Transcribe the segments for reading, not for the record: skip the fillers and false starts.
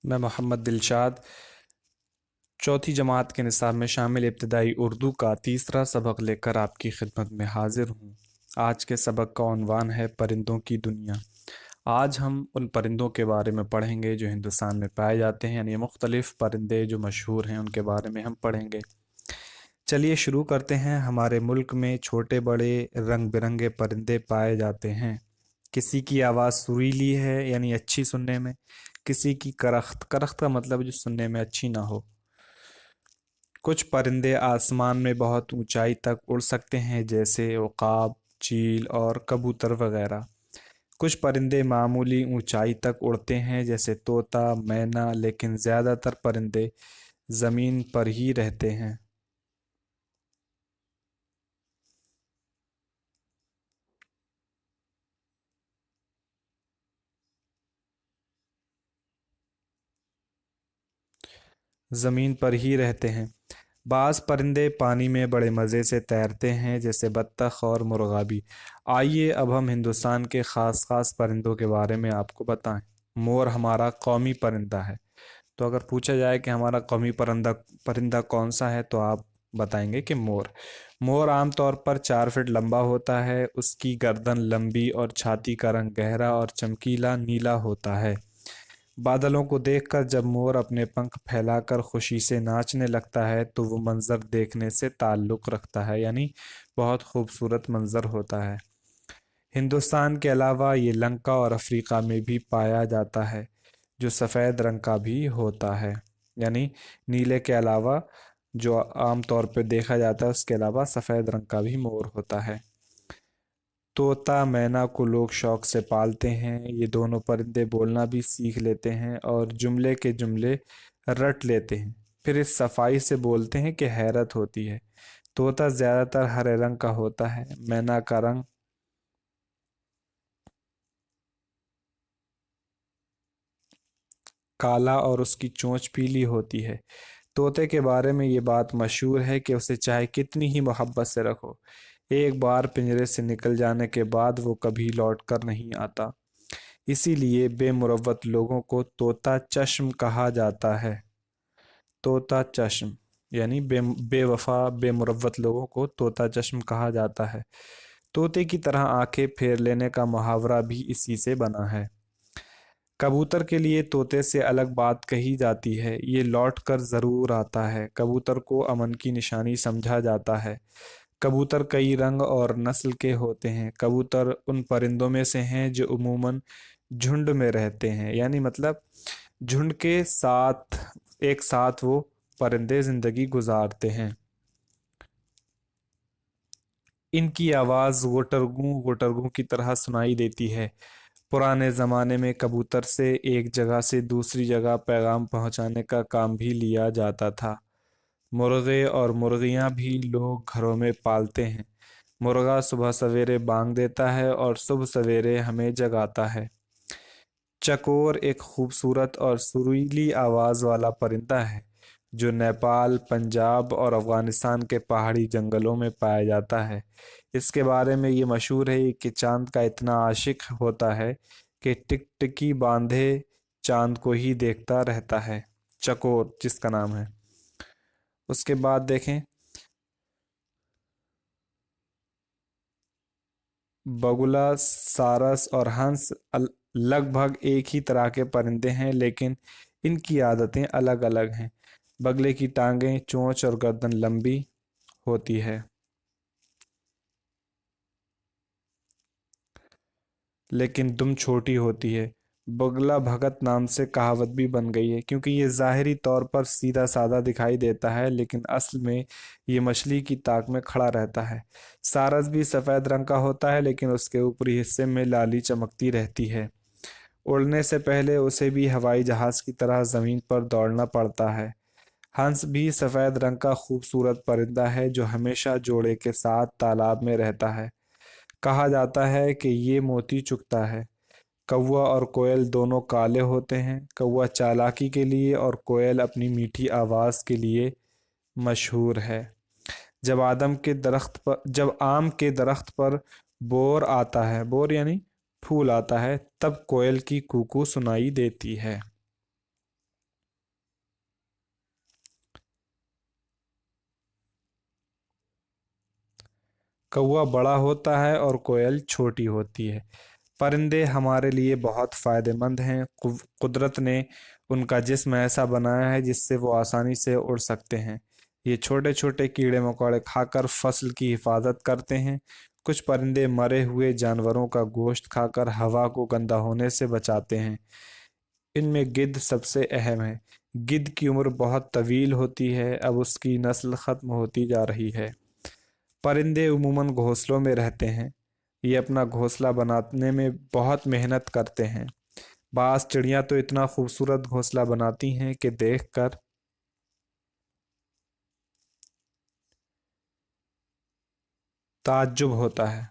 میں محمد دلشاد چوتھی جماعت کے نصاب میں شامل ابتدائی اردو کا تیسرا سبق لے کر آپ کی خدمت میں حاضر ہوں۔ آج کے سبق کا عنوان ہے پرندوں کی دنیا۔ آج ہم ان پرندوں کے بارے میں پڑھیں گے جو ہندوستان میں پائے جاتے ہیں، یعنی مختلف پرندے جو مشہور ہیں ان کے بارے میں ہم پڑھیں گے۔ چلیے شروع کرتے ہیں۔ ہمارے ملک میں چھوٹے بڑے رنگ برنگے پرندے پائے جاتے ہیں۔ کسی کی آواز سریلی ہے یعنی اچھی سننے میں، کسی کی کرخت کا مطلب جو سننے میں اچھی نہ ہو۔ کچھ پرندے آسمان میں بہت اونچائی تک اڑ سکتے ہیں جیسے عقاب، چیل اور کبوتر وغیرہ۔ کچھ پرندے معمولی اونچائی تک اڑتے ہیں جیسے طوطا، مینا، لیکن زیادہ تر پرندے زمین پر ہی رہتے ہیں۔ زمین پر ہی رہتے ہیں۔ بعض پرندے پانی میں بڑے مزے سے تیرتے ہیں جیسے بطخ اور مرغابی۔ آئیے اب ہم ہندوستان کے خاص پرندوں کے بارے میں آپ کو بتائیں۔ مور ہمارا قومی پرندہ ہے۔ تو اگر پوچھا جائے کہ ہمارا قومی پرندہ کون سا ہے تو آپ بتائیں گے کہ مور عام طور پر 4 فٹ لمبا ہوتا ہے۔ اس کی گردن لمبی اور چھاتی کا رنگ گہرا اور چمکیلا نیلا ہوتا ہے۔ بادلوں کو دیکھ کر جب مور اپنے پنکھ پھیلا کر خوشی سے ناچنے لگتا ہے تو وہ منظر دیکھنے سے تعلق رکھتا ہے، یعنی بہت خوبصورت منظر ہوتا ہے۔ ہندوستان کے علاوہ یہ لنکا اور افریقہ میں بھی پایا جاتا ہے جو سفید رنگ کا بھی ہوتا ہے، یعنی نیلے کے علاوہ جو عام طور پہ دیکھا جاتا ہے اس کے علاوہ سفید رنگ کا بھی مور ہوتا ہے۔ طوطا مینا کو لوگ شوق سے پالتے ہیں۔ یہ دونوں پرندے بولنا بھی سیکھ لیتے ہیں اور جملے کے جملے رٹ لیتے ہیں، پھر اس صفائی سے بولتے ہیں کہ حیرت ہوتی ہے۔ طوطا زیادہ تر ہرے رنگ کا ہوتا ہے، مینا کا رنگ کالا اور اس کی چونچ پیلی ہوتی ہے۔ طوطے کے بارے میں یہ بات مشہور ہے کہ اسے چاہے کتنی ہی محبت سے رکھو، ایک بار پنجرے سے نکل جانے کے بعد وہ کبھی لوٹ کر نہیں آتا۔ اسی لیے بے مروت لوگوں کو طوطا چشم کہا جاتا ہے۔ طوطا چشم یعنی بے وفا بے مروت لوگوں کو طوطا چشم کہا جاتا ہے۔ طوطے کی طرح آنکھیں پھیر لینے کا محاورہ بھی اسی سے بنا ہے۔ کبوتر کے لیے طوطے سے الگ بات کہی جاتی ہے، یہ لوٹ کر ضرور آتا ہے۔ کبوتر کو امن کی نشانی سمجھا جاتا ہے۔ کبوتر کئی رنگ اور نسل کے ہوتے ہیں۔ کبوتر ان پرندوں میں سے ہیں جو عموماً جھنڈ میں رہتے ہیں، یعنی مطلب جھنڈ کے ساتھ ایک ساتھ وہ پرندے زندگی گزارتے ہیں۔ ان کی آواز غٹرگوں کی طرح سنائی دیتی ہے۔ پرانے زمانے میں کبوتر سے ایک جگہ سے دوسری جگہ پیغام پہنچانے کا کام بھی لیا جاتا تھا۔ مرغے اور مرغیاں بھی لوگ گھروں میں پالتے ہیں۔ مرغا صبح سویرے بانگ دیتا ہے اور صبح سویرے ہمیں جگاتا ہے۔ چکور ایک خوبصورت اور سریلی آواز والا پرندہ ہے جو نیپال، پنجاب اور افغانستان کے پہاڑی جنگلوں میں پایا جاتا ہے۔ اس کے بارے میں یہ مشہور ہے کہ چاند کا اتنا عاشق ہوتا ہے کہ ٹکٹکی باندھے چاند کو ہی دیکھتا رہتا ہے، چکور جس کا نام ہے۔ اس کے بعد دیکھیں بگلا، سارس اور ہنس لگ بھگ ایک ہی طرح کے پرندے ہیں لیکن ان کی عادتیں الگ الگ ہیں۔ بگلے کی ٹانگیں، چونچ اور گردن لمبی ہوتی ہے لیکن دم چھوٹی ہوتی ہے۔ بگلا بھگت نام سے کہاوت بھی بن گئی ہے کیونکہ یہ ظاہری طور پر سیدھا سادہ دکھائی دیتا ہے لیکن اصل میں یہ مچھلی کی تاک میں کھڑا رہتا ہے۔ سارس بھی سفید رنگ کا ہوتا ہے لیکن اس کے اوپری حصے میں لالی چمکتی رہتی ہے۔ اڑنے سے پہلے اسے بھی ہوائی جہاز کی طرح زمین پر دوڑنا پڑتا ہے۔ ہنس بھی سفید رنگ کا خوبصورت پرندہ ہے جو ہمیشہ جوڑے کے ساتھ تالاب میں رہتا ہے۔ کہا جاتا ہے کہ یہ موتی چگتا ہے۔ کوا اور کوئل دونوں کالے ہوتے ہیں۔ کوا چالاکی کے لیے اور کوئل اپنی میٹھی آواز کے لیے مشہور ہے۔ جب آم کے درخت پر بور آتا ہے، بور یعنی پھول آتا ہے، تب کوئل کی کوکو سنائی دیتی ہے۔ कौवा बड़ा होता है और कोयल छोटी होती है। परिंदे हमारे लिए बहुत फायदेमंद हैं। कुदरत ने उनका जिस्म ऐसा बनाया है जिससे वो आसानी से उड़ सकते हैं। ये छोटे छोटे कीड़े मकोड़े खाकर फसल की हिफाजत करते हैं। कुछ परिंदे मरे हुए जानवरों का गोश्त खाकर हवा को गंदा होने से बचाते हैं। इनमें गिद्ध सबसे अहम है। गिद्ध की उम्र बहुत तवील होती है, अब उसकी नस्ल खत्म होती जा रही है। परिंदे उमूमन घोंसलों में रहते हैं। ये अपना घोंसला बनाने में बहुत मेहनत करते हैं। बाज चिड़ियां तो इतना खूबसूरत घोंसला बनाती हैं कि देखकर ताज्जुब होता है।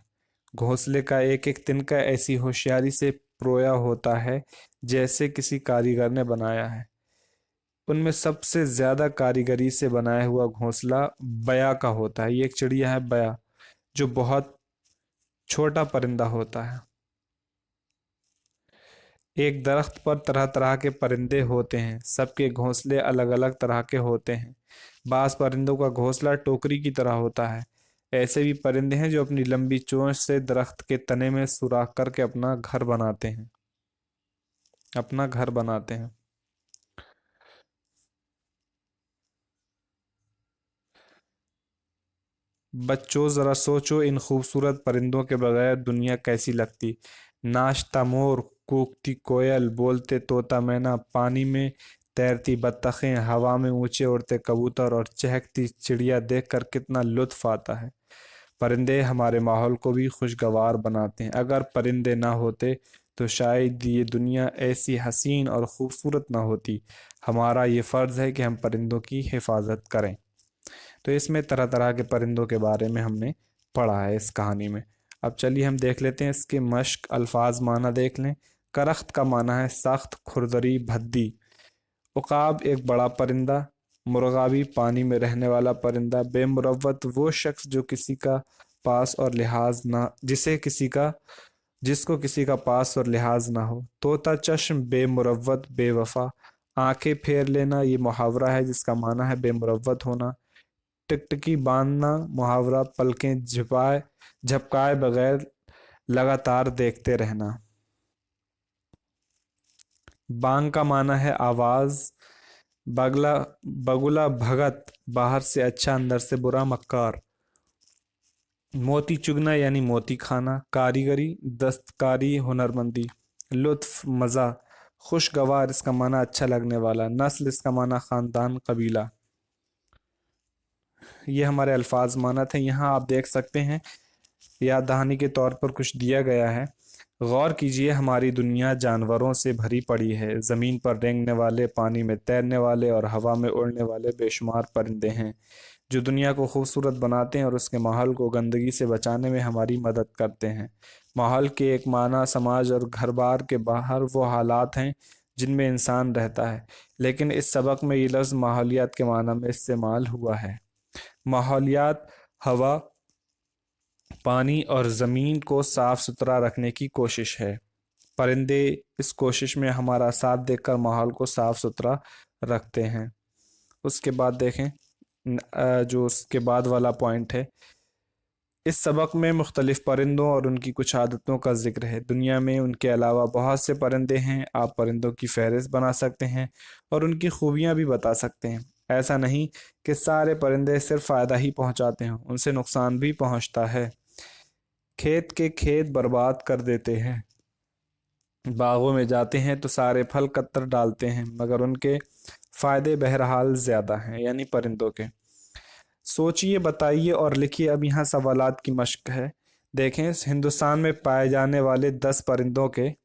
घोंसले का एक एक तिनका ऐसी होशियारी से प्रोया होता है जैसे किसी कारीगर ने बनाया है। उनमें सबसे ज्यादा कारीगरी से बनाया हुआ घोंसला बया का होता है। ये एक चिड़िया है बया, जो बहुत छोटा परिंदा होता है। एक दरख्त पर तरह तरह के परिंदे होते हैं, सबके घोंसले अलग अलग तरह के होते हैं। बाज परिंदों का घोंसला टोकरी की तरह होता है। ऐसे भी परिंदे हैं जो अपनी लंबी चोंच से दरख्त के तने में सुराख करके अपना घर बनाते हैं। बच्चों जरा सोचो, इन खूबसूरत परिंदों के बगैर दुनिया कैसी लगती। नाचता मोर, कूकती कोयल, बोलते तोता मैना, पानी में तैरती बत्तखें, हवा में ऊंचे उड़ते कबूतर और चहकती चिड़िया देखकर कितना लुत्फ आता है। परिंदे हमारे माहौल को भी खुशगवार बनाते हैं। अगर परिंदे ना होते तो शायद ये दुनिया ऐसी हसीन और खूबसूरत ना होती। हमारा ये फ़र्ज़ है कि हम परिंदों की हिफाजत करें। तो इसमें तरह तरह के परिंदों के बारे में हमने पढ़ा है इस कहानी में। अब चलिए हम देख लेते हैं इसके मश्क अल्फाज माना देख लें। करख्त का माना है सख्त, खुरदरी, भद्दी। उकाब एक बड़ा परिंदा। मुर्गाबी पानी में रहने वाला परिंदा। बेमुरव्वत वो शख्स जो किसी का पास और लिहाज ना जिसे किसी का जिसको किसी का पास और लिहाज ना हो। तोता चश्म बेमुरव्वत बेवफा। आंखें फेर लेना ये मुहावरा है जिसका माना है बेमुरव्वत होना। टिकटिकी बांधना मुहावरा पलकें झपकाए झपकाए बगैर लगातार देखते रहना। बांग का माना है आवाज। बगला बगुला भगत बाहर से अच्छा अंदर से बुरा मक्कार। मोती चुगना यानी मोती खाना। कारीगरी दस्तकारी हुनरमंदी। लुत्फ मज़ा। खुशगवार इसका माना अच्छा लगने वाला। नस्ल इसका माना ख़ानदान कबीला। ये हमारे अल्फाज माना थे। यहाँ आप देख सकते हैं याद दहानी के तौर पर कुछ दिया गया है। गौर कीजिए, हमारी दुनिया जानवरों से भरी पड़ी है। ज़मीन पर रेंगने वाले, पानी में तैरने वाले और हवा में उड़ने वाले बेशुमार परिंदे हैं जो दुनिया को खूबसूरत बनाते हैं और उसके माहौल को गंदगी से बचाने में हमारी मदद करते हैं। माहौल के एक माना समाज और घर बार के बाहर वो हालात हैं जिनमें इंसान रहता है, लेकिन इस सबक में ये लफ्ज़ माहौलियात के माना में इस्तेमाल हुआ है। माहौलियात हवा, पानी और ज़मीन को साफ सुथरा रखने की कोशिश है। परिंदे इस कोशिश में हमारा साथ देकर माहौल को साफ सुथरा रखते हैं। उसके बाद देखें जो उसके बाद वाला पॉइंट है, इस सबक में मुख्तलिफ परिंदों और उनकी कुछ आदतों का जिक्र है। दुनिया में उनके अलावा बहुत से परिंदे हैं। आप परिंदों की फहरिस्त बना सकते हैं और उनकी खूबियाँ भी बता सकते हैं। ऐसा नहीं कि सारे परिंदे सिर्फ फ़ायदा ही पहुंचाते हैं, उनसे नुकसान भी पहुंचता है। खेत के खेत बर्बाद कर देते हैं। बागों में जाते हैं तो सारे फल कतर डालते हैं, मगर उनके फ़ायदे बहरहाल ज़्यादा हैं, यानी परिंदों के। सोचिए, बताइए और लिखिए। अब यहाँ सवालात की मश्क है। देखें, हिंदुस्तान में पाए जाने वाले 10 परिंदों के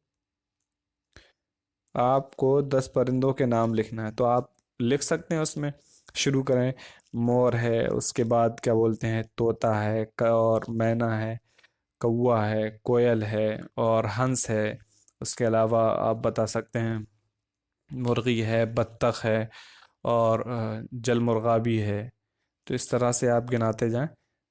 आपको 10 परिंदों के नाम लिखना है, तो आप लिख सकते हैं। उसमें शुरू करें। मोर है, उसके बाद क्या बोलते हैं, तोता है और मैना है, कौवा है, कोयल है और हंस है। उसके अलावा आप बता सकते हैं मुर्गी है, बत्तख है और जल मुर्गा भी है। तो इस तरह से आप गिनाते जाएं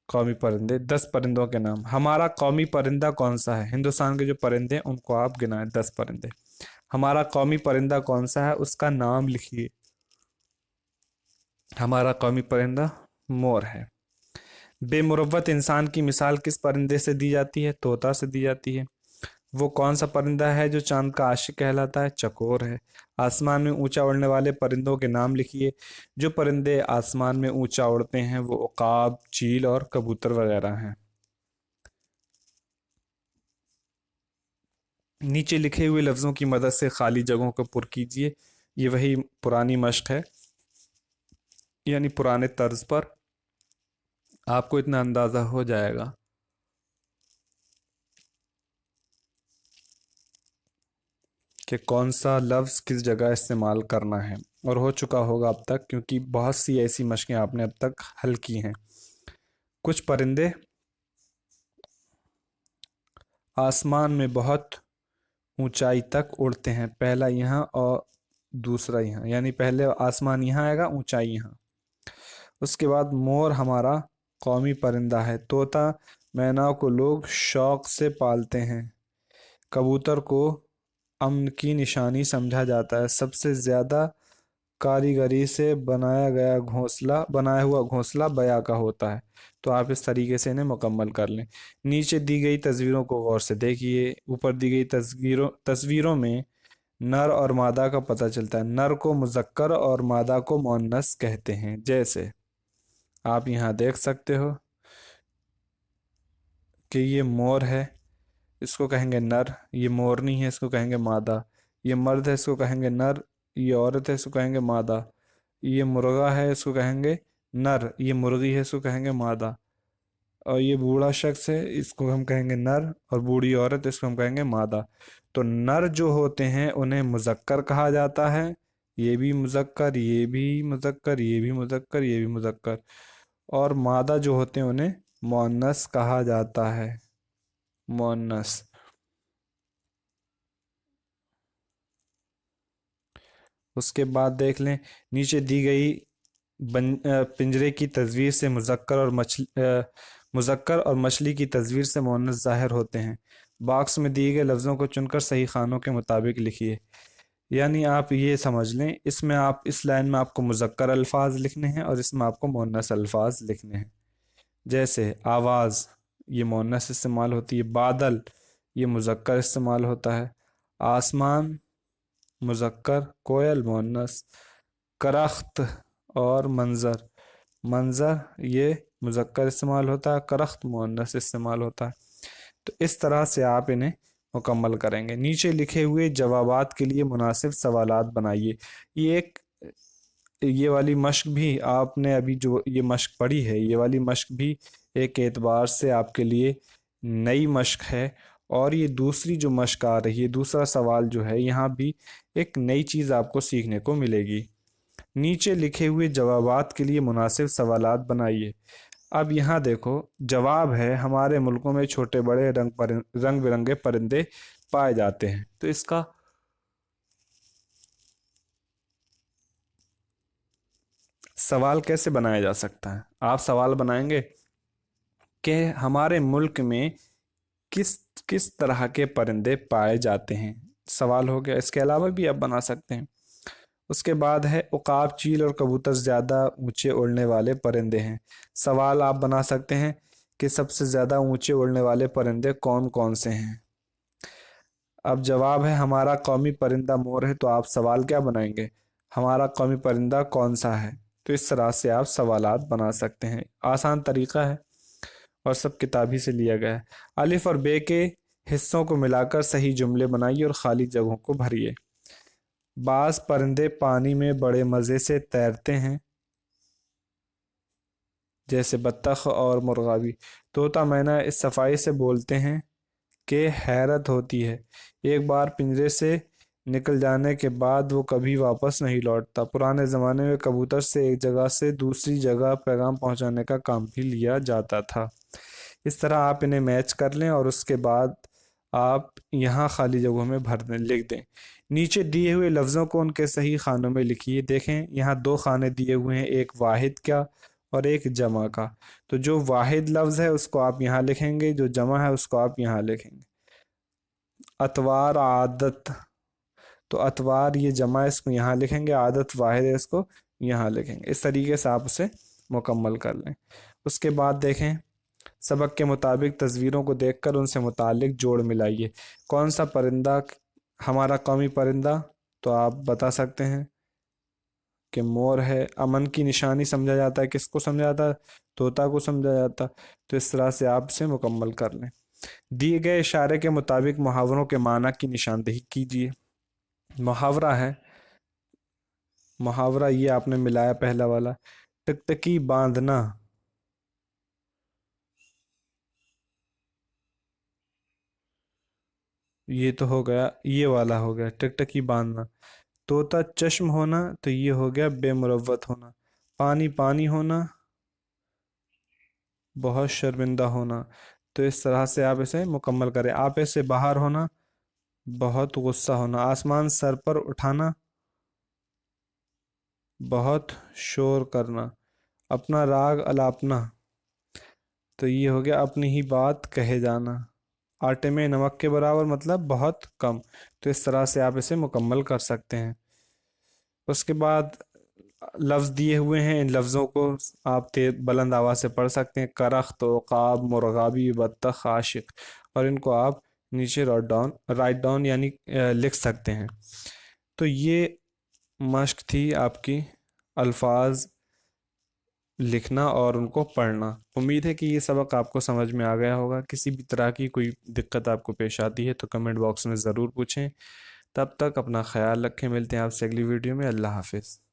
कौमी परिंदे, 10 परिंदों के नाम। हमारा कौमी परिंदा कौन सा है? हिंदुस्तान के जो परिंदे हैं उनको आप गिनाएं, 10 परिंदे। हमारा कौमी परिंदा कौन सा है, उसका नाम लिखिए। हमारा कौमी परिंदा मोर है। बेमुरव्वत इंसान की मिसाल किस परिंदे से दी जाती है? तोता से दी जाती है। वो कौन सा परिंदा है जो चांद का आशिक कहलाता है? चकोर है। आसमान में ऊंचा उड़ने वाले परिंदों के नाम लिखिए। जो परिंदे आसमान में ऊंचा उड़ते हैं वो उकाब, चील और कबूतर वगैरह हैं। नीचे लिखे हुए लफ्ज़ों की मदद से खाली जगहों को पुर कीजिए। ये वही पुरानी मश्क है, यानी पुराने तर्ज पर आपको इतना अंदाज़ा हो जाएगा कि कौन सा लफ्ज़ किस जगह इस्तेमाल करना है, और हो चुका होगा अब तक, क्योंकि बहुत सी ऐसी मशकें आपने अब तक हल की हैं। कुछ परिंदे आसमान में बहुत ऊंचाई तक उड़ते हैं। पहला यहाँ और दूसरा यहाँ, यानी पहले आसमान यहाँ आएगा, ऊंचाई यहाँ। उसके बाद मोर हमारा कौमी परिंदा है। तोता मैना को लोग शौक से पालते हैं। कबूतर को अमन की निशानी समझा जाता है। सबसे ज़्यादा कारीगरी से बनाया हुआ घोंसला बया का होता है। तो आप इस तरीके से इन्हें मुकम्मल कर लें। नीचे दी गई तस्वीरों को गौर से देखिए। ऊपर दी गई तस्वीरों में नर और मादा का पता चलता है। नर को मुज़क्कर और मादा को मुअन्नस कहते हैं। जैसे आप यहाँ देख सकते हो कि ये मोर है, इसको कहेंगे नर। ये मोरनी है, इसको कहेंगे मादा। ये मर्द है, इसको कहेंगे नर। ये औरत है, इसको कहेंगे मादा। ये मुर्गा है, इसको कहेंगे नर। ये मुर्गी है, इसको कहेंगे मादा। और ये बूढ़ा शख्स है, इसको हम कहेंगे नर। और बूढ़ी औरत, इसको हम कहेंगे मादा। तो नर जो होते हैं उन्हें मुज़क्कर कहा जाता है। ये भी मुज़क्कर, ये भी मुज़क्कर, ये भी मुज़क्कर, ये भी मुज़क्कर। और मादा जो होते हैं उन्हें मुअन्नस कहा जाता है। मुअन्नस। उसके बाद देख लें, नीचे दी गई पिंजरे की तस्वीर से मुज़क्कर और मछली की तस्वीर से मुअन्नस ज़ाहिर होते हैं। बॉक्स में दिए गए लफ्ज़ों को चुनकर सही खानों के मुताबिक लिखिए। यानी आप ये समझ लें, इसमें आप इस लाइन में आपको मुज़क्कर अल्फाज लिखने हैं और इसमें आपको मुअन्नस अल्फाज लिखने हैं। जैसे आवाज़, ये मुअन्नस इस्तेमाल होती है। बादल, ये मुज़क्कर इस्तेमाल होता है। आसमान मुज़क्कर, कोयल मुअन्नस। करख्त और मंज़र, मंज़र ये मुज़क्कर इस्तेमाल होता है, करख्त मुअन्नस इस्तेमाल होता है। तो इस तरह से आप इन्हें मुकम्मल करेंगे। नीचे लिखे हुए जवाबात के लिए मुनासिब सवालात बनाइए। ये वाली मश्क भी आपने अभी जो ये मश्क पढ़ी है, ये वाली मश्क भी एक एतबार से आपके लिए नई मश्क है। और ये दूसरी जो मश्क आ रही है, दूसरा सवाल जो है, यहाँ भी एक नई चीज़ आपको सीखने को मिलेगी। नीचे लिखे हुए जवाबात के लिए मुनासिब सवालात बनाइए। अब यहाँ देखो, जवाब है हमारे मुल्कों में छोटे बड़े रंग बिरंगे परिंदे पाए जाते हैं। तो इसका सवाल कैसे बनाया जा सकता है? आप सवाल बनाएंगे कि हमारे मुल्क में किस किस तरह के परिंदे पाए जाते हैं। सवाल हो गया। इसके अलावा भी आप बना सकते हैं। उसके बाद है उकाब, चील और कबूतर ज़्यादा ऊंचे उड़ने वाले परिंदे हैं। सवाल आप बना सकते हैं कि सबसे ज़्यादा ऊंचे उड़ने वाले परिंदे कौन कौन से हैं। अब जवाब है हमारा कौमी परिंदा मोर है, तो आप सवाल क्या बनाएंगे? हमारा कौमी परिंदा कौन सा है? तो इस तरह से आप सवालात बना सकते हैं। आसान तरीका है और सब किताबी से लिया गया है। अलिफ और बे के हिस्सों को मिलाकर सही जुमले बनाइए और खाली जगहों को भरिए। बाज परिंदे पानी में बड़े मज़े से तैरते हैं, जैसे बत्तख और मुर्गाबी। तोता मैना इस सफाई से बोलते हैं कि हैरत होती है। एक बार पिंजरे से निकल जाने के बाद वो कभी वापस नहीं लौटता। पुराने ज़माने में कबूतर से एक जगह से दूसरी जगह पैगाम पहुंचाने का काम भी लिया जाता था। इस तरह आप इन्हें मैच कर लें और उसके बाद आप यहाँ खाली जगहों में भर दें, लिख दें। नीचे दिए हुए लफ्ज़ों को उनके सही खानों में लिखिए। देखें, यहाँ दो खाने दिए हुए हैं, एक वाहिद का और एक जमा का। तो जो वाहिद लफ्ज़ है उसको आप यहाँ लिखेंगे, जो जमा है उसको आप यहाँ लिखेंगे। अतवार, आदत, तो अतवार ये जमा है, इसको यहाँ लिखेंगे। आदत वाहिद है, इसको यहाँ लिखेंगे। इस तरीके से आप उसे मुकम्मल कर लें। اس کے بعد دیکھیں سبق کے مطابق تصویروں کو دیکھ کر ان سے متعلق جوڑ ملائیے۔ کون سا پرندہ ہمارا قومی پرندہ؟ تو آپ بتا سکتے ہیں کہ مور ہے۔ امن کی نشانی سمجھا جاتا ہے، کس کو سمجھا جاتا ہے؟ طوطا کو سمجھا جاتا۔ تو اس طرح سے آپ اسے مکمل کر لیں۔ دیے گئے اشارے کے مطابق محاوروں کے معنی کی نشاندہی کیجیے۔ محاورہ ہے، محاورہ یہ آپ نے ملایا پہلا والا، ٹکٹکی باندھنا، یہ تو ہو گیا، یہ والا ہو گیا ٹکٹکی باندھنا۔ طوطا چشم ہونا، تو یہ ہو گیا بے مروت ہونا۔ پانی پانی ہونا، بہت شرمندہ ہونا۔ تو اس طرح سے آپ اسے مکمل کریں۔ آپے سے باہر ہونا، بہت غصہ ہونا۔ آسمان سر پر اٹھانا، بہت شور کرنا۔ اپنا راگ الاپنا، تو یہ ہو گیا اپنی ہی بات کہے جانا۔ آٹے میں نمک کے برابر مطلب بہت کم۔ تو اس طرح سے آپ اسے مکمل کر سکتے ہیں۔ اس کے بعد لفظ دیے ہوئے ہیں، ان لفظوں کو آپ بلند آواز سے پڑھ سکتے ہیں۔ کرخت، عقاب، مرغابی، بطخ، عاشق، اور ان کو آپ نیچے رائٹ ڈاؤن یعنی لکھ سکتے ہیں۔ تو یہ مشق تھی آپ کی الفاظ لکھنا اور ان کو پڑھنا۔ امید ہے کہ یہ سبق آپ کو سمجھ میں آ گیا ہوگا۔ کسی بھی طرح کی کوئی دقت آپ کو پیش آتی ہے تو کمنٹ باکس میں ضرور پوچھیں۔ تب تک اپنا خیال رکھیں، ملتے ہیں آپ سے اگلی ویڈیو میں۔ اللہ حافظ۔